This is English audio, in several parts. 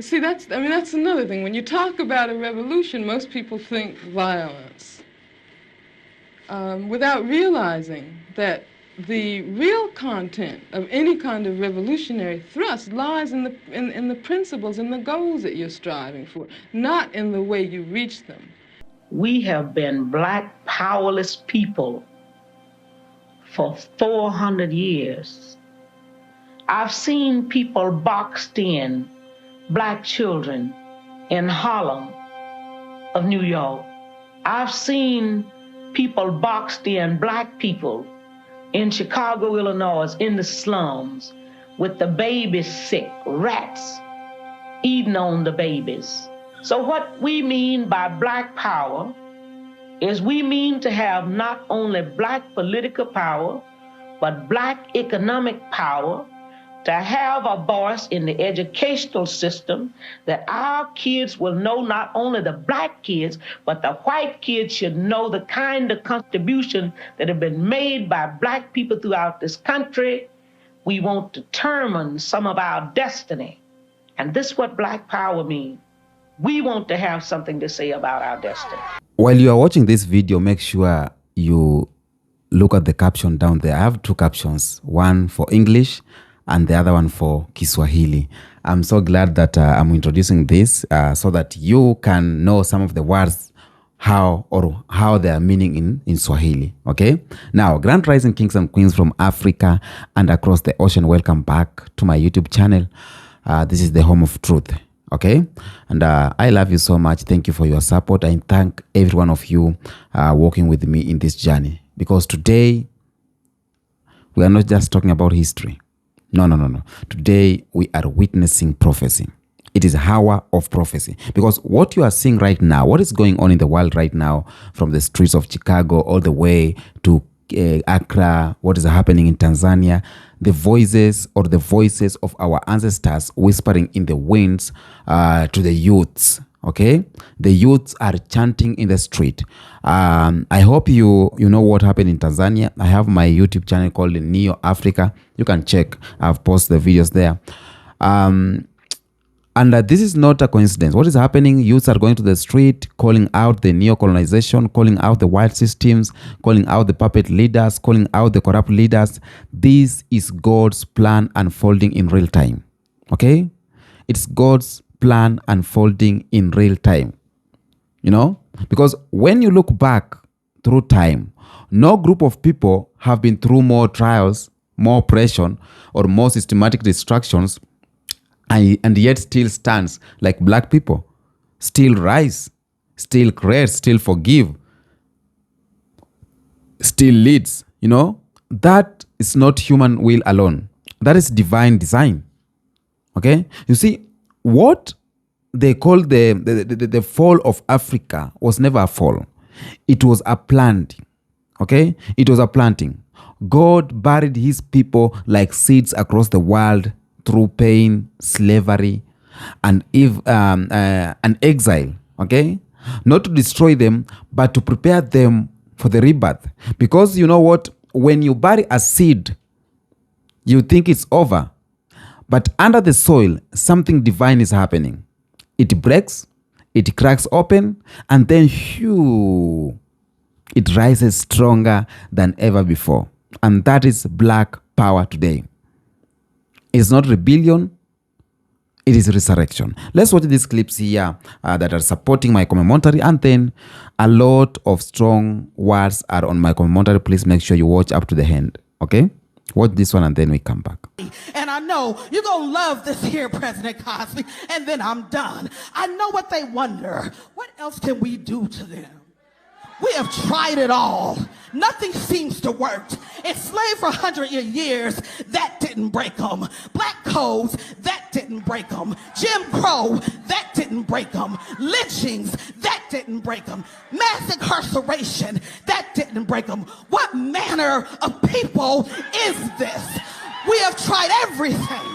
See, that's another thing. When you talk about a revolution, most people think violence, without realizing that the real content of any kind of revolutionary thrust lies in the principles and the goals that you're striving for, not in the way you reach them. We have been black powerless people for 400 years. I've seen people boxed in, black children in Harlem of New York. I've seen people boxed in, black people in Chicago, Illinois, in the slums with the babies sick, rats eating on the babies. So what we mean by black power is we mean to have not only black political power, but black economic power, to have a voice in the educational system, that our kids will know, not only the black kids, but the white kids should know the kind of contribution that have been made by black people throughout this country. We want to determine some of our destiny. And this is what black power means. We want to have something to say about our destiny. While you are watching this video, make sure you look at the caption down there. I have two captions, one for English and the other one for Kiswahili. I'm so glad that I'm introducing this so that you can know some of the words, how they are meaning in Swahili. Okay. Now, Grand Rising Kings and Queens from Africa and across the ocean, welcome back to my YouTube channel. This is the home of truth. Okay. And I love you so much. Thank you for your support. I thank every one of you working with me in this journey, because today we are not just talking about history. No. Today we are witnessing prophecy. It is an hour of prophecy, because what you are seeing right now, what is going on in the world right now, from the streets of Chicago all the way to Accra, what is happening in Tanzania, the voices of our ancestors whispering in the winds to the youths. Okay, the youths are chanting in the street. I hope you know what happened in Tanzania. I have my YouTube channel called Neo Africa. You can check. I've posted the videos there. And this is not a coincidence. What is happening? Youths are going to the street, calling out the neo-colonization, calling out the white systems, calling out the puppet leaders, calling out the corrupt leaders. This is God's plan unfolding in real time. Okay? It's God's plan unfolding in real time. You know? Because when you look back through time, no group of people have been through more trials, more oppression, or more systematic distractions, and yet still stands like black people. Still rise, still create, still forgive, still leads. You know? That is not human will alone. That is divine design. Okay? You see, what they call the fall of Africa was never a fall. It was a planting. Okay? It was a planting. God buried his people like seeds across the world through pain, slavery, and exile. Okay? Not to destroy them, but to prepare them for the rebirth. Because you know what? When you bury a seed, you think it's over. But under the soil, something divine is happening. It breaks, it cracks open, and then it rises stronger than ever before. And that is black power today. It's not rebellion, it is resurrection. Let's watch these clips here that are supporting my commentary, and then a lot of strong words are on my commentary. Please make sure you watch up to the end. Okay? Watch this one and then we come back. And I know you're going to love this here, President Cosby, and then I'm done. I know what they wonder. What else can we do to them? We have tried it all. Nothing seems to work. Enslaved for 100 years, that didn't break them. Black codes, that didn't break them. Jim Crow, that didn't break them. Lynchings, that didn't break them. Mass incarceration, that didn't break them. What manner of people is this? We have tried everything,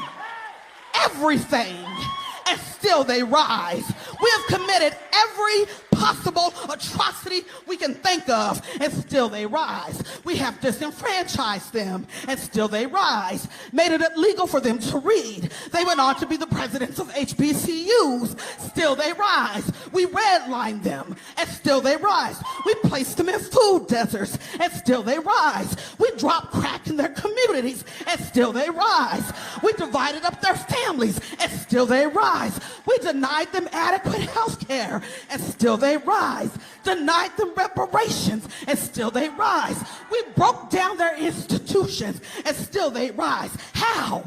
and still they rise. We have committed every impossible atrocity we can think of, and still they rise. We have disenfranchised them, and still they rise. Made it illegal for them to read. They went on to be the presidents of HBCUs. Still they rise. We redlined them, and still they rise. We placed them in food deserts, and still they rise. We dropped crack in their communities, and still they rise. We divided up their families, and still they rise. We denied them adequate health care, and still they rise. Denied them reparations, and still they rise. We broke down their institutions, and still they rise. How?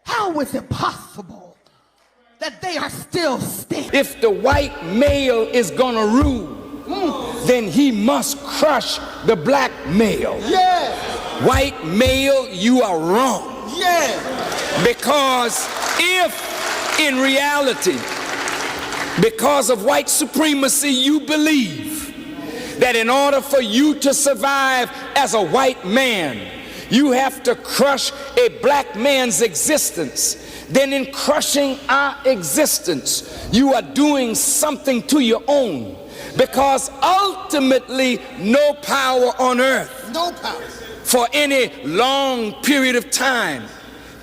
How is it possible that they are still standing? If the white male is gonna rule, then he must crush the black male. Yeah. White male, you are wrong. Yeah. Because if in reality, because of white supremacy, you believe that in order for you to survive as a white man, you have to crush a black man's existence, then in crushing our existence, you are doing something to your own. Because ultimately, no power on earth, No power, for any long period of time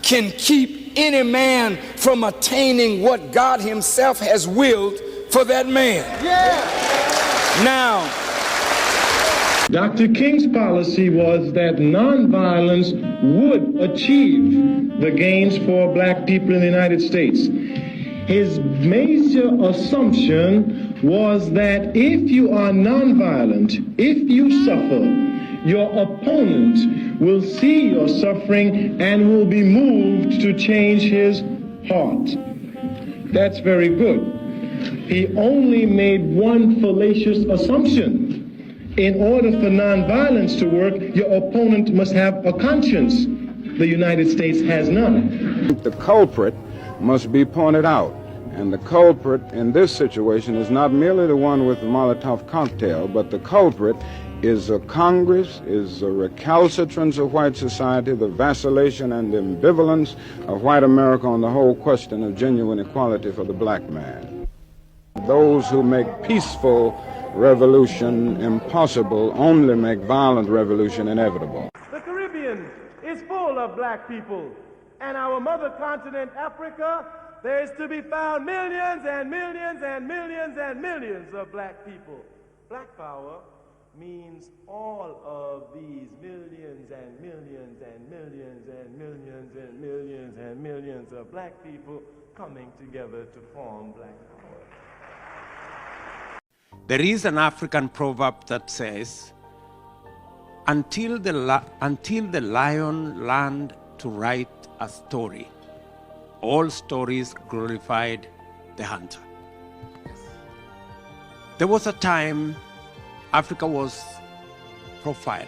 can keep any man from attaining what God himself has willed for that man. Yeah. Now, Dr. King's policy was that nonviolence would achieve the gains for black people in the United States. His major assumption was that if you are nonviolent, if you suffer, your opponent will see your suffering and will be moved to change his heart. That's very good. He only made one fallacious assumption. In order for nonviolence to work, your opponent must have a conscience. The United States has none. The culprit must be pointed out. And the culprit in this situation is not merely the one with the Molotov cocktail, but the culprit is a Congress, is a recalcitrance of white society, the vacillation and the ambivalence of white America on the whole question of genuine equality for the black man. Those who make peaceful revolution impossible only make violent revolution inevitable. The Caribbean is full of black people, and our mother continent, Africa, there is to be found millions and millions and millions and millions of black people. Black power means all of these millions and millions and millions and millions and millions and millions of black people coming together to form black power. There is an African proverb that says, until the lion learned to write a story, all stories glorified the hunter. There was a time Africa was profiled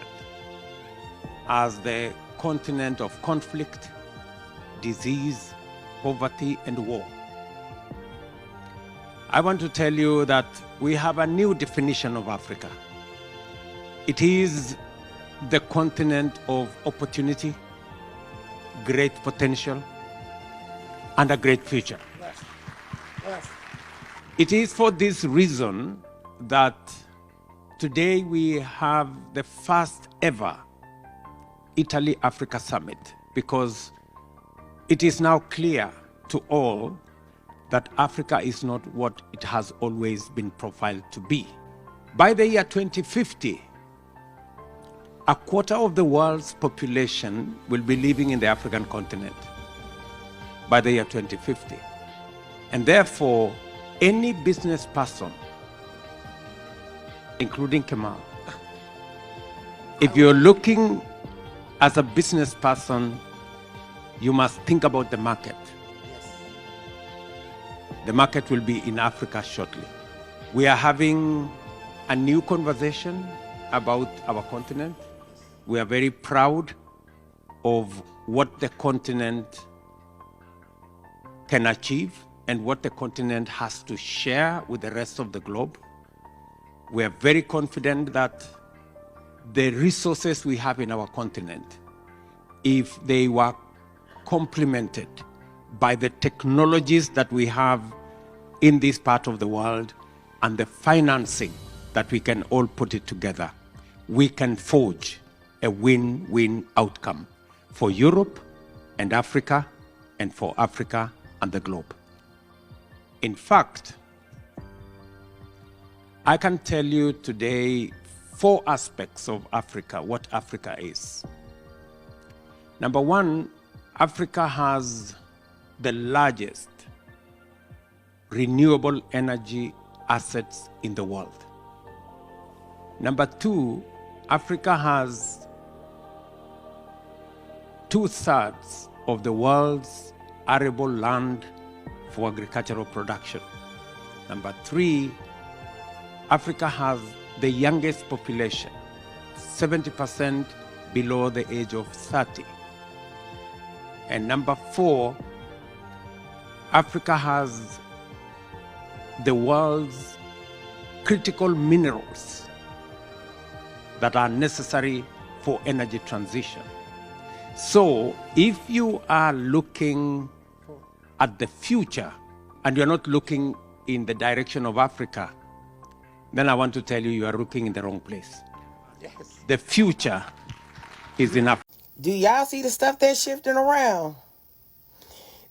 as the continent of conflict, disease, poverty, and war. I want to tell you that we have a new definition of Africa. It is the continent of opportunity, great potential, and a great future. Yes. Yes. It is for this reason that today we have the first ever Italy-Africa Summit, because it is now clear to all that Africa is not what it has always been profiled to be. By the year 2050, a quarter of the world's population will be living in the African continent. By the year 2050. And therefore, any business person, including Kemal, if you're looking as a business person, you must think about the market. Yes. The market will be in Africa shortly. We are having a new conversation about our continent. We are very proud of what the continent can achieve and what the continent has to share with the rest of the globe. We are very confident that the resources we have in our continent, if they were complemented by the technologies that we have in this part of the world, and the financing that we can all put it together, we can forge a win-win outcome for Europe and Africa, and for Africa and the globe. In fact, I can tell you today 4 aspects of Africa, what Africa is. Number 1, Africa has the largest renewable energy assets in the world. Number 2, Africa has 2/3 of the world's arable land for agricultural production. Number 3, Africa has the youngest population, 70% below the age of 30. And number 4, Africa has the world's critical minerals that are necessary for energy transition. So if you are looking at the future and you're not looking in the direction of Africa, then I want to tell you, you are looking in the wrong place. Yes. The future is in Africa. Do y'all see the stuff that's shifting around?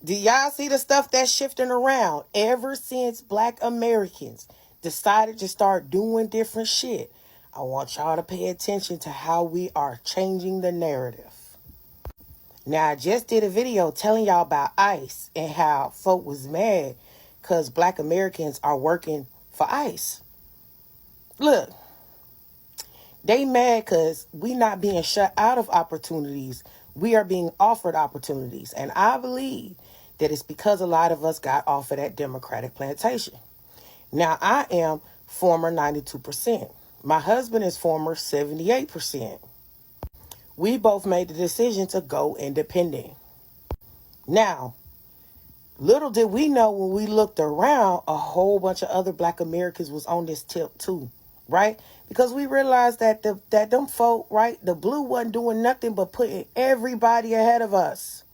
Do y'all see the stuff that's shifting around? Ever since Black Americans decided to start doing different shit, I want y'all to pay attention to how we are changing the narrative. Now, I just did a video telling y'all about ICE and how folk was mad because Black Americans are working for ICE. Look, they mad because we not being shut out of opportunities. We are being offered opportunities. And I believe that it's because a lot of us got off of that Democratic plantation. Now, I am former 92%. My husband is former 78%. We both made the decision to go independent. Now, little did we know when we looked around, a whole bunch of other Black Americans was on this tip too, right? Because we realized that them folk, right, the blue wasn't doing nothing but putting everybody ahead of us,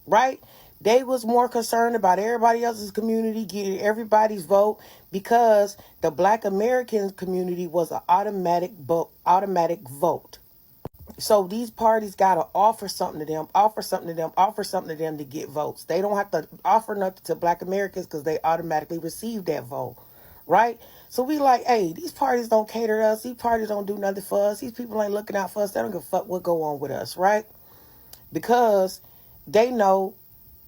right? They was more concerned about everybody else's community getting everybody's vote because the Black American community was an automatic vote. So these parties got to offer something to them, offer something to them to get votes. They don't have to offer nothing to Black Americans because they automatically receive that vote, right? So we like, hey, these parties don't cater to us. These parties don't do nothing for us. These people ain't looking out for us. They don't give a fuck what go on with us, right? Because they know,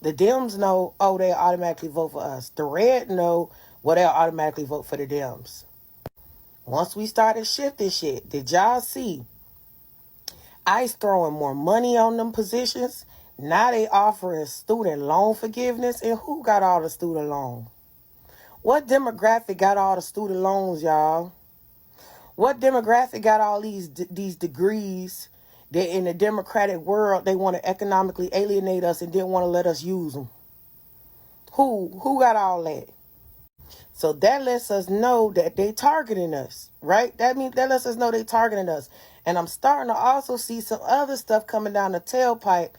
the Dems know, oh, they'll automatically vote for us. The red know, well, they'll automatically vote for the Dems. Once we started shifting shit, did y'all see ICE throwing more money on them positions? Now they offering student loan forgiveness. And who got all the student loan? What demographic got all the student loans, y'all? What demographic got all these degrees that in the democratic world, they want to economically alienate us and didn't want to let us use them? Who got all that? So that lets us know that they targeting us, right? That lets us know they targeting us. And I'm starting to also see some other stuff coming down the tailpipe.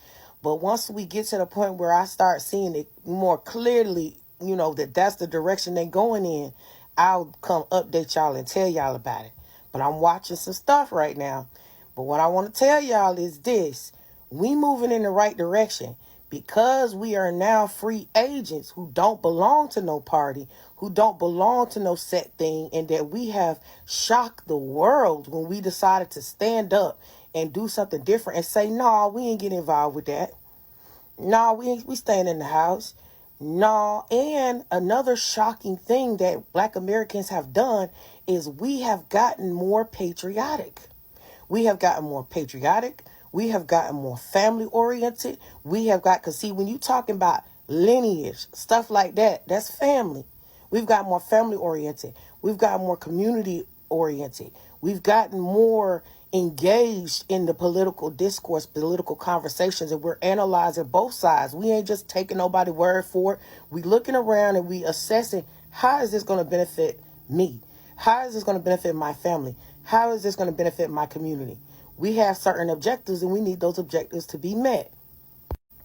But once we get to the point where I start seeing it more clearly, you know, that's the direction they're going in, I'll come update y'all and tell y'all about it. But I'm watching some stuff right now. But what I want to tell y'all is this. We moving in the right direction because we are now free agents who don't belong to no party, who don't belong to no set thing, and that we have shocked the world when we decided to stand up and do something different and say, no, we ain't getting involved with that. No, we staying in the house. No, and another shocking thing that Black Americans have done is we have gotten more patriotic. We have gotten more patriotic. We have gotten more family oriented. We have got, because see, when you talking about lineage, stuff like that, that's family. We've got more family oriented. We've got more community oriented. We've gotten more engaged in the political discourse, political conversations, and we're analyzing both sides. We ain't just taking nobody's word for it. We looking around and we assessing, how is this going to benefit me? How is this going to benefit my family? How is this going to benefit my community? We have certain objectives and we need those objectives to be met.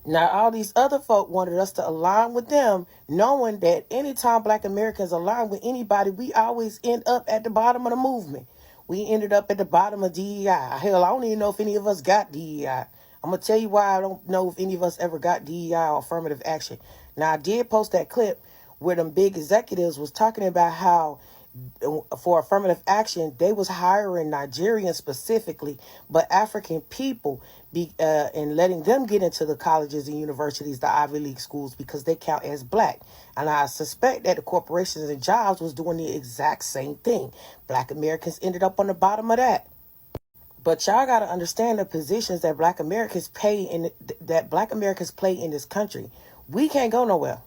Now, all these other folk wanted us to align with them, knowing that anytime Black Americans align with anybody, we always end up at the bottom of the movement. We ended up at the bottom of DEI. Hell, I don't even know if any of us got DEI. I'm going to tell you why I don't know if any of us ever got DEI or affirmative action. Now, I did post that clip where them big executives was talking about how for affirmative action, they was hiring Nigerians specifically, but African people, and letting them get into the colleges and universities, the Ivy League schools, because they count as Black. And I suspect that the corporations and jobs was doing the exact same thing. Black Americans ended up on the bottom of that. But y'all got to understand the positions that Black Americans play in this country. We can't go nowhere.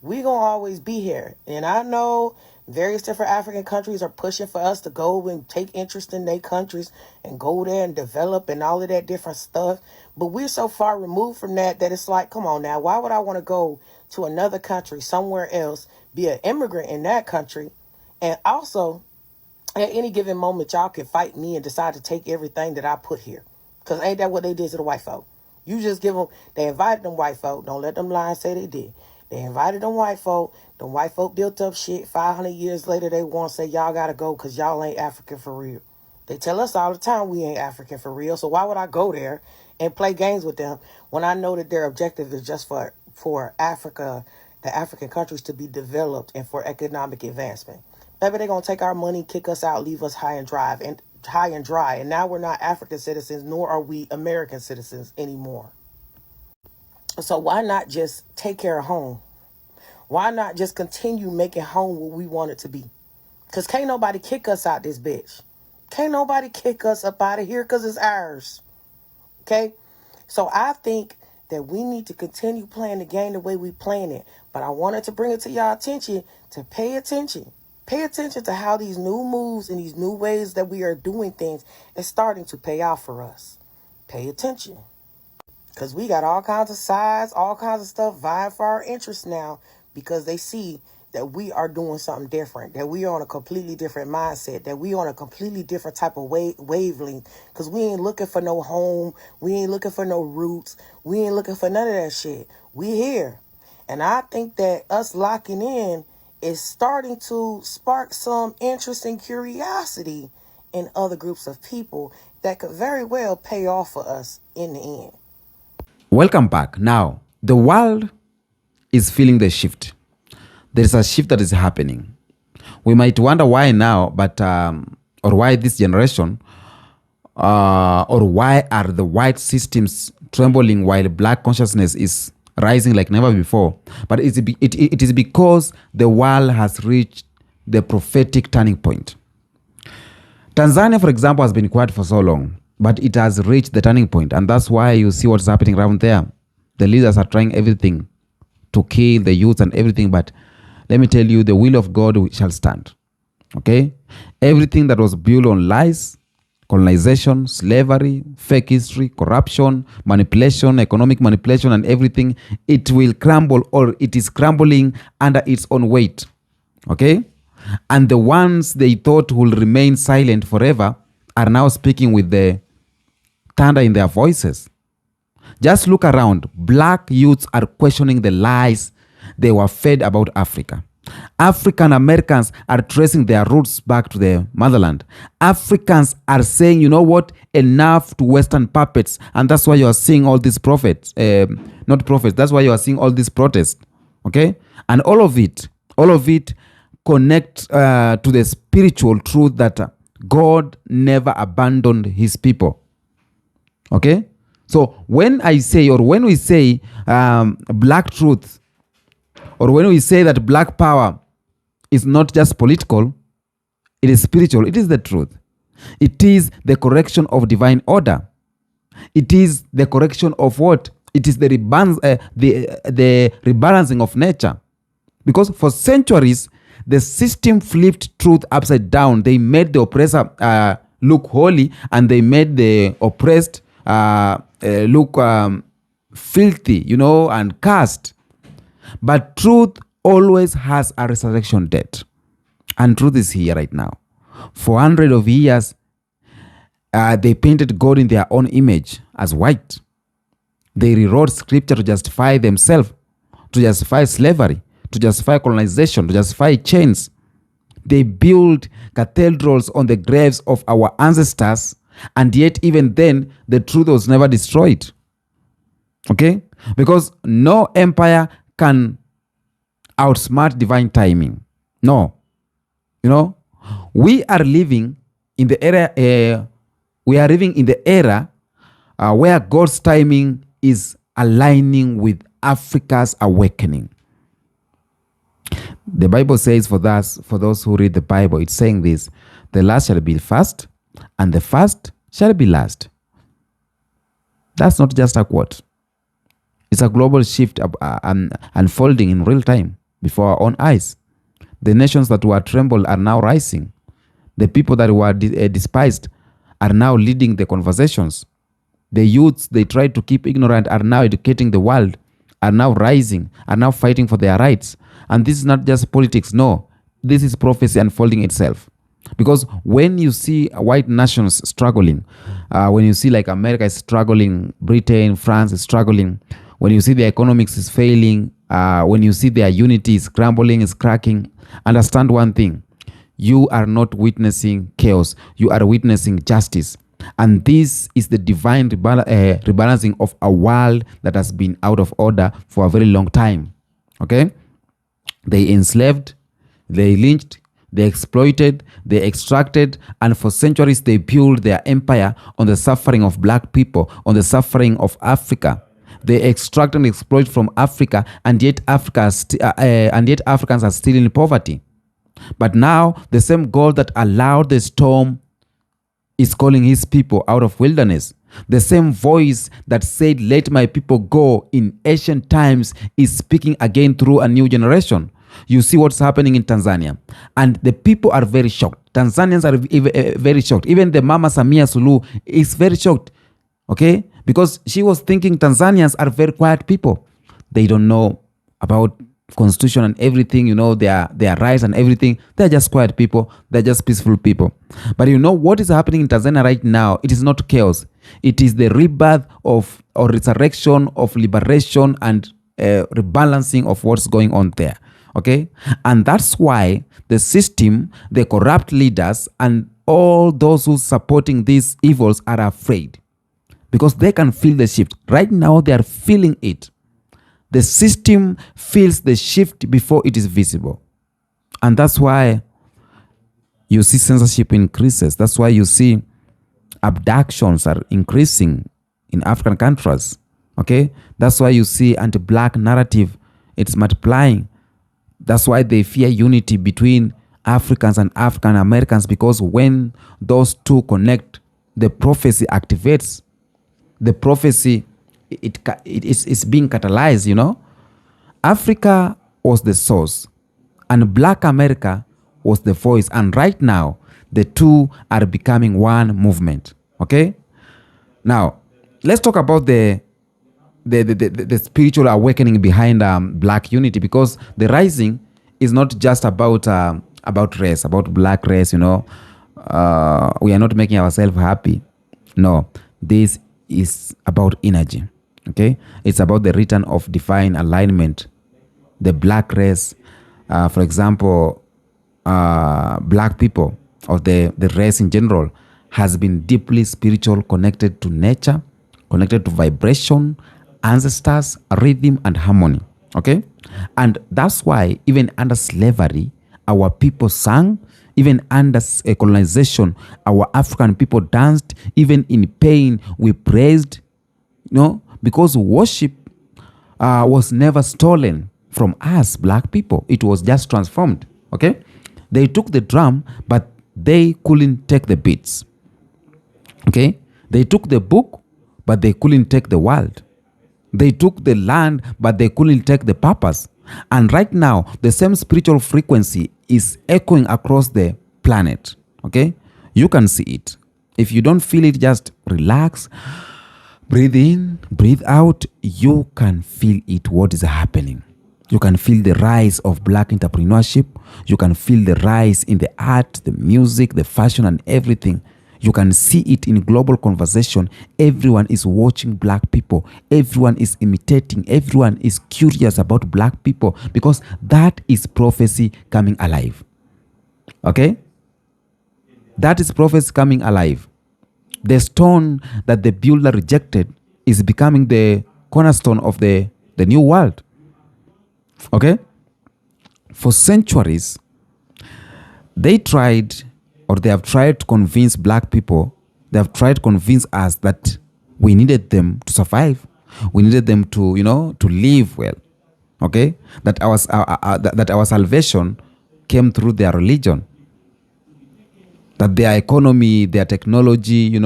We gonna always be here. And I know various different African countries are pushing for us to go and take interest in their countries and go there and develop and all of that different stuff. But we're so far removed from that it's like, come on now, why would I want to go to another country, somewhere else, be an immigrant in that country, and also at any given moment y'all can fight me and decide to take everything that I put here? Because ain't that what they did to the white folk? You just give them, they invited them white folk. Don't let them lie and say they did. They invited them white folk. Them white folk built up shit. 500 years later, they want to say, y'all got to go because y'all ain't African for real. They tell us all the time we ain't African for real. So why would I go there and play games with them when I know that their objective is just for Africa, the African countries to be developed and for economic advancement? Maybe they're going to take our money, kick us out, leave us high and dry. And now we're not African citizens, nor are we American citizens anymore. So why not just take care of home? Why not just continue making home what we want it to be? Because can't nobody kick us out this bitch. Can't nobody kick us up out of here because it's ours. Okay? So I think that we need to continue playing the game the way we playing it. But I wanted to bring it to y'all attention to pay attention. Pay attention to how these new moves and these new ways that we are doing things is starting to pay off for us. Pay attention. Because we got all kinds of sides, all kinds of stuff vying for our interest now because they see that we are doing something different, that we are on a completely different mindset, that we on a completely different type of wavelength. Because we ain't looking for no home. We ain't looking for no roots. We ain't looking for none of that shit. We here. And I think that us locking in is starting to spark some interest and curiosity in other groups of people that could very well pay off for us in the end. Welcome back. Now, the world is feeling the shift. There is a shift that is happening. We might wonder why now, but or why this generation, or why are the white systems trembling while Black consciousness is rising like never before. But it is because the world has reached the prophetic turning point. Tanzania, for example, has been quiet for so long, but it has reached the turning point, and that's why you see what's happening around there. The leaders are trying everything to kill the youth and everything, but let me tell you, the will of God shall stand. Okay? Everything that was built on lies, colonization, slavery, fake history, corruption, manipulation, economic manipulation, and everything, it will crumble, or it is crumbling under its own weight. Okay? And the ones they thought will remain silent forever are now speaking with the thunder in their voices. Just look around. Black youths are questioning the lies they were fed about Africa. African Americans are tracing their roots back to their motherland. Africans are saying, you know what, enough to Western puppets. And that's why you are seeing all these prophets, not prophets, that's why you are seeing all these protests. Okay? And all of it connect to the spiritual truth that God never abandoned his people. Okay? So when I say, or when we say black truth, or when we say that black power is not just political, it is spiritual, it is the truth. It is the correction of divine order. It is the correction of what? It is the rebalancing of nature. Because for centuries, the system flipped truth upside down. They made the oppressor look holy, and they made the oppressed look filthy, and cursed. But truth always has a resurrection date. And truth is here right now. For hundreds of years, they painted God in their own image as white. They rewrote scripture to justify themselves, to justify slavery, to justify colonization, to justify chains. They built cathedrals on the graves of our ancestors, and yet even then, the truth was never destroyed. Okay? Because no empire can outsmart divine timing. No. You know, we are living in the era, where God's timing is aligning with Africa's awakening. The Bible says for those who read the Bible, it's saying this: the last shall be first, and the first shall be last. That's not just a quote. It's a global shift unfolding in real time before our own eyes. The nations that were trembled are now rising. The people that were despised are now leading the conversations. The youths they tried to keep ignorant are now educating the world, are now rising, are now fighting for their rights. And this is not just politics, no. This is prophecy unfolding itself. Because when you see white nations struggling, when you see like America is struggling, Britain, France is struggling, when you see their economics is failing, when you see their unity is crumbling, is cracking, understand one thing: you are not witnessing chaos, you are witnessing justice. And this is the divine rebalancing of a world that has been out of order for a very long time. Okay? They enslaved, they lynched, they exploited, they extracted, and for centuries they built their empire on the suffering of black people, on the suffering of Africa. They extract and exploit from Africa, and yet Africans are still in poverty. But now the same God that allowed the storm is calling his people out of wilderness. The same voice that said, "Let my people go" in ancient times is speaking again through a new generation. You see what's happening in Tanzania, and the people are very shocked. Tanzanians are very shocked. Even the Mama Samia Suluhu is very shocked. Okay? Because she was thinking Tanzanians are very quiet people. They don't know about constitution and everything, you know, their rights and everything. They're just quiet people. They're just peaceful people. But you know what is happening in Tanzania right now? It is not chaos. It is the rebirth of or resurrection of liberation and rebalancing of what's going on there. Okay? And that's why the system, the corrupt leaders, and all those who supporting these evils are afraid. Because they can feel the shift. Right now, they are feeling it. The system feels the shift before it is visible. And that's why you see censorship increases. That's why you see abductions are increasing in African countries. Okay? That's why you see anti-black narrative, it's multiplying. That's why they fear unity between Africans and African Americans, because when those two connect, the prophecy activates. The prophecy, it is being catalyzed, you know. Africa was the source, and Black America was the voice. And right now, the two are becoming one movement. Okay? Now, let's talk about the spiritual awakening behind Black unity, because the rising is not just about race, about Black race, you know. We are not making ourselves happy. No, this is about energy. Okay? It's about the return of divine alignment. The Black race, for example, Black people, or the race in general, has been deeply spiritual, connected to nature, connected to vibration, ancestors, rhythm, and harmony. Okay? And that's why even under slavery, our people sang. Even under colonization, our African people danced. Even in pain, we praised. You know, because worship was never stolen from us, Black people. It was just transformed. Okay? They took the drum, but they couldn't take the beats. Okay? They took the book, but they couldn't take the world. They took the land, but they couldn't take the purpose. And right now, the same spiritual frequency is echoing across the planet. Okay? You can see it. If you don't feel it, just relax. Breathe in, breathe out. You can feel it, what is happening. You can feel the rise of Black entrepreneurship. You can feel the rise in the art, the music, the fashion, and everything. You can see it in global conversation. Everyone is watching black people. Everyone is imitating. Everyone is curious about black people because that is prophecy coming alive. Okay? That is prophecy coming alive. The stone that the builder rejected is becoming the cornerstone of the new world. Okay? For centuries, they have tried to convince black people, they have tried to convince us that we needed them to survive. We needed them to, to live well. Okay? That our salvation came through their religion. That their economy, their technology,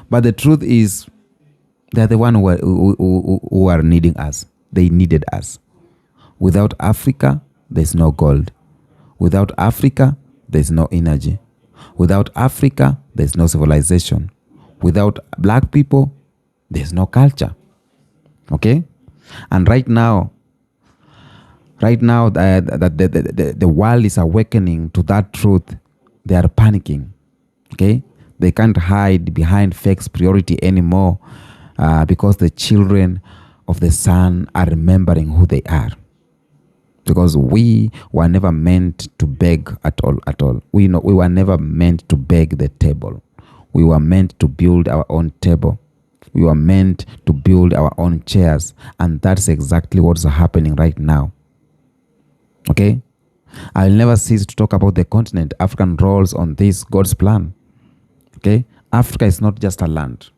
But the truth is, they're the one who are needing us. They needed us. Without Africa, there's no gold. Without Africa, there's no energy. Without Africa, there's no civilization. Without black people, there's no culture. Okay? And right now, that the world is awakening to that truth, they are panicking. Okay? They can't hide behind fake superiority anymore because the children of the sun are remembering who they are. Because we were never meant to beg at all. We were never meant to beg the table. We were meant to build our own table. We were meant to build our own chairs. And that's exactly what's happening right now. Okay? I'll never cease to talk about the continent. African roles on this God's plan. Okay? Africa is not just a land.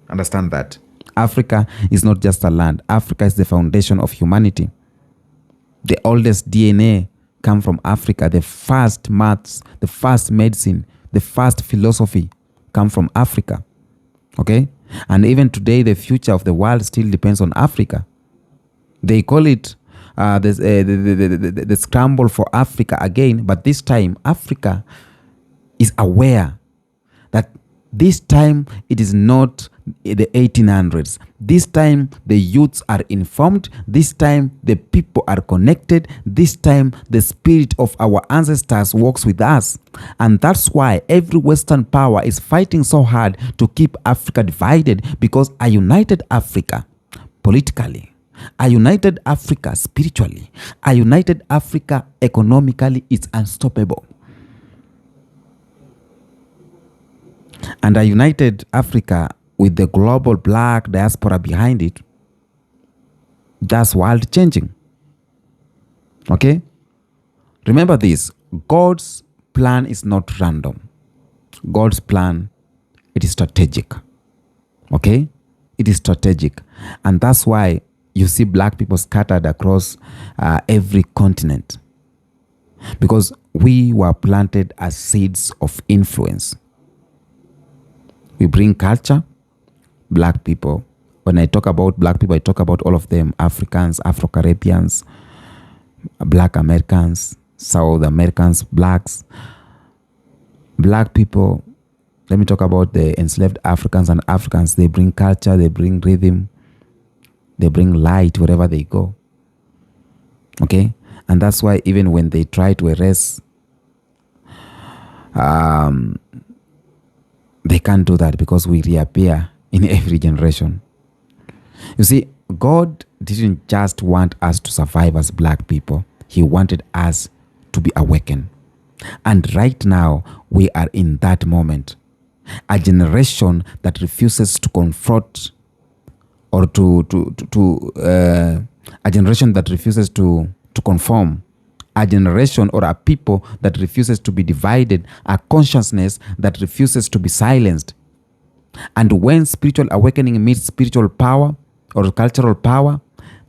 Understand that. Africa is not just a land. Africa is the foundation of humanity. The oldest DNA come from Africa. The first maths, the first medicine, the first philosophy come from Africa. Okay? And even today, the future of the world still depends on Africa. They call it the scramble for Africa again, but this time Africa is aware that this time it is not the 1800s. This time the youths are informed. This time the people are connected. This time the spirit of our ancestors walks with us. And that's why every Western power is fighting so hard to keep Africa divided, because a united Africa politically, a united Africa spiritually, a united Africa economically is unstoppable. And a united Africa with the global black diaspora behind it, that's world changing. Okay? Remember this, God's plan is not random. God's plan, it is strategic. Okay? It is strategic. And that's why you see black people scattered across every continent. Because we were planted as seeds of influence. We bring culture, black people. When I talk about black people, I talk about all of them: Africans, Afro-Caribbeans, black Americans, South Americans, blacks. Black people, let me talk about the enslaved Africans and Africans. They bring culture, they bring rhythm, they bring light wherever they go. Okay? And that's why even when they try to erase, they can't do that, because we reappear in every generation. You see, God didn't just want us to survive as black people. He wanted us to be awakened. And right now, we are in that moment. A generation that refuses to confront or a generation that refuses to conform. A generation or a people that refuses to be divided, a consciousness that refuses to be silenced. And when spiritual awakening meets spiritual power or cultural power,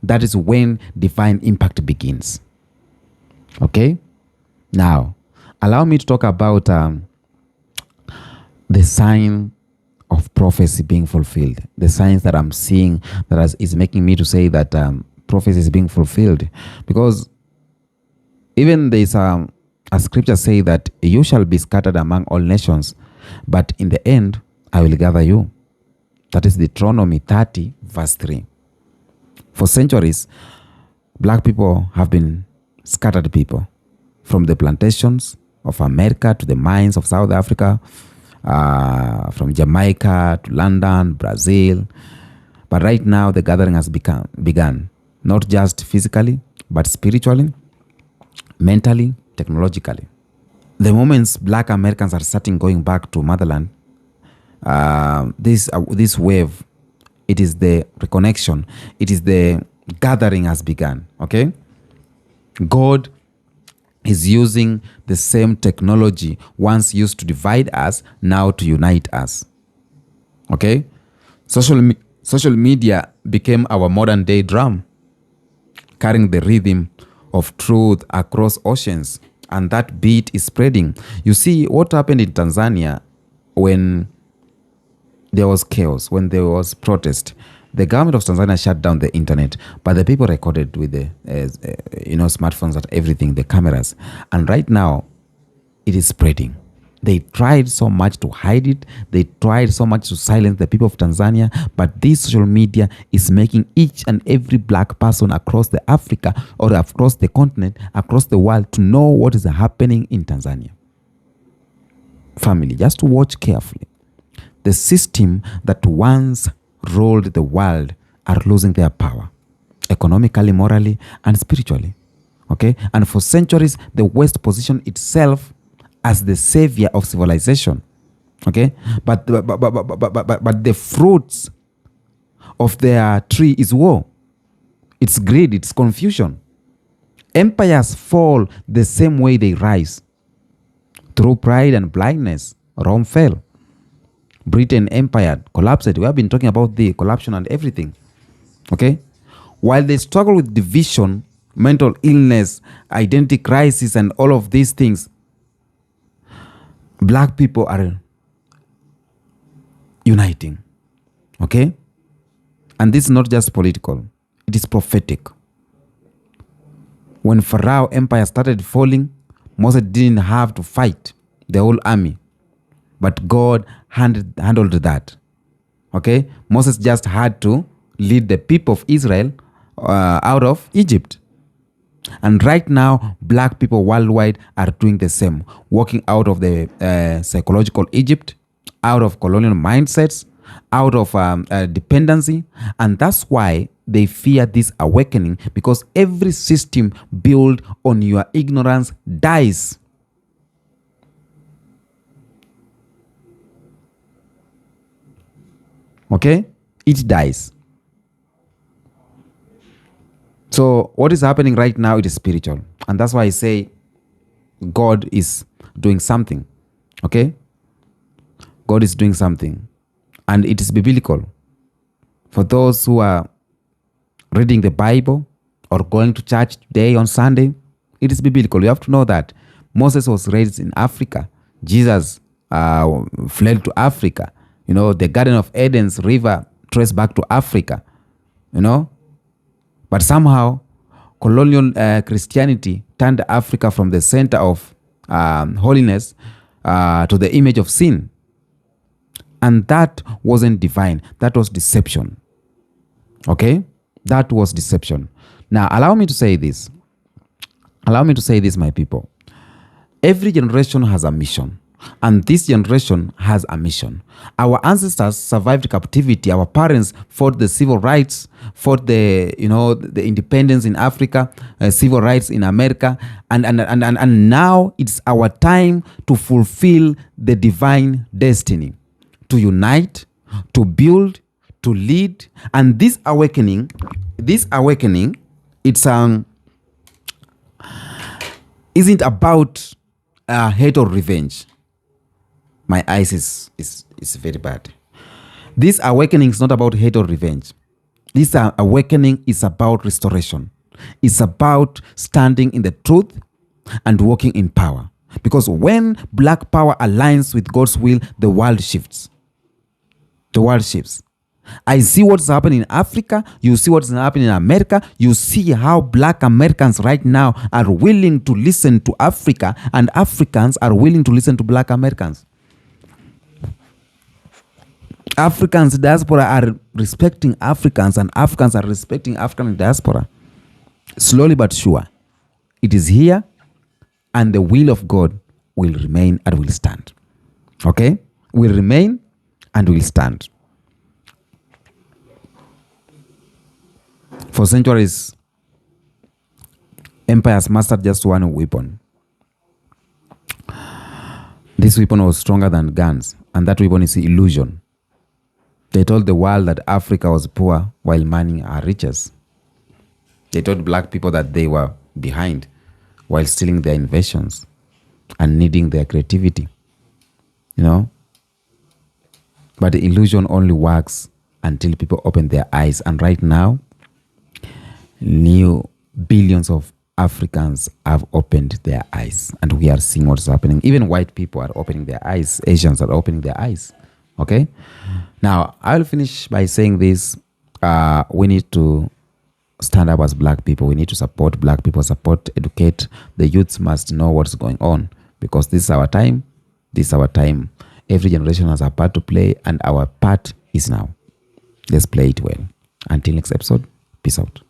that is when divine impact begins. Okay? Now, allow me to talk about the sign of prophecy being fulfilled. The signs that I'm seeing that is making me to say that prophecy is being fulfilled. Because even there's a scripture say that you shall be scattered among all nations, but in the end, I will gather you. That is Deuteronomy 30, verse 3. For centuries, black people have been scattered people, from the plantations of America to the mines of South Africa, from Jamaica to London, Brazil. But right now, the gathering has begun, not just physically, but spiritually, mentally, technologically. The moments Black Americans are starting going back to motherland, this wave, it is the reconnection, it is the gathering has begun. Okay, God is using the same technology once used to divide us, now to unite us. Okay, social media became our modern day drum, carrying the rhythm of truth across oceans, and that beat is spreading. You see what happened in Tanzania when there was chaos, when there was protest. The government of Tanzania shut down the internet, but the people recorded with the smartphones and everything, the cameras. And right now, it is spreading. They tried so much to hide it. They tried so much to silence the people of Tanzania. But this social media is making each and every Black person across the Africa or across the continent, across the world, to know what is happening in Tanzania. Family, just to watch carefully. The system that once ruled the world are losing their power, economically, morally, and spiritually. Okay? And for centuries, the West positioned itself as the savior of civilization. Okay? But the fruits of their tree is war. It's greed, it's confusion. Empires fall the same way they rise. Through pride and blindness, Rome fell. Britain Empire collapsed. We have been talking about the collapse and everything. Okay? While they struggle with division, mental illness, identity crisis, and all of these things, Black people are uniting. Okay? And this is not just political. It is prophetic. When Pharaoh Empire started falling, Moses didn't have to fight the whole army. But God handled that. Okay? Moses just had to lead the people of Israel out of Egypt. And right now, Black people worldwide are doing the same. Walking out of the psychological Egypt, out of colonial mindsets, out of dependency. And that's why they fear this awakening, because every system built on your ignorance dies. Okay? It dies. So what is happening right now, it is spiritual. And that's why I say God is doing something. Okay? God is doing something. And it is biblical. For those who are reading the Bible or going to church today on Sunday, it is biblical. You have to know that Moses was raised in Africa. Jesus fled to Africa. You know, the Garden of Eden's river traced back to Africa. You know? But somehow, colonial Christianity turned Africa from the center of holiness to the image of sin. And that wasn't divine. That was deception. Okay? That was deception. Now, allow me to say this. Allow me to say this, my people. Every generation has a mission. And this generation has a mission. Our ancestors survived captivity. Our parents fought the civil rights, fought the independence in Africa, civil rights in America, and now it's our time to fulfill the divine destiny, to unite, to build, to lead. And this awakening, it's isn't about hate or revenge. My eyes is very bad. This awakening is not about hate or revenge. This awakening is about restoration. It's about standing in the truth and walking in power. Because when Black power aligns with God's will, the world shifts. The world shifts. I see what's happening in Africa. You see what's happening in America. You see how Black Americans right now are willing to listen to Africa, and Africans are willing to listen to Black Americans. Africans diaspora are respecting Africans, and Africans are respecting African diaspora. Slowly but sure, it is here, and the will of God will remain and will stand. Okay? will remain and will stand. For centuries, empires mastered just one weapon. This weapon was stronger than guns, and that weapon is illusion. They told the world that Africa was poor while mining our riches. They told black people that they were behind while stealing their inventions and needing their creativity. You know? But the illusion only works until people open their eyes. And right now, billions of Africans have opened their eyes, and we are seeing what's happening. Even white people are opening their eyes. Asians are opening their eyes. Okay? Now, I'll finish by saying this. We need to stand up as black people. We need to support black people, educate. The youths must know what's going on, because this is our time. This is our time. Every generation has a part to play, and our part is now. Let's play it well. Until next episode, peace out.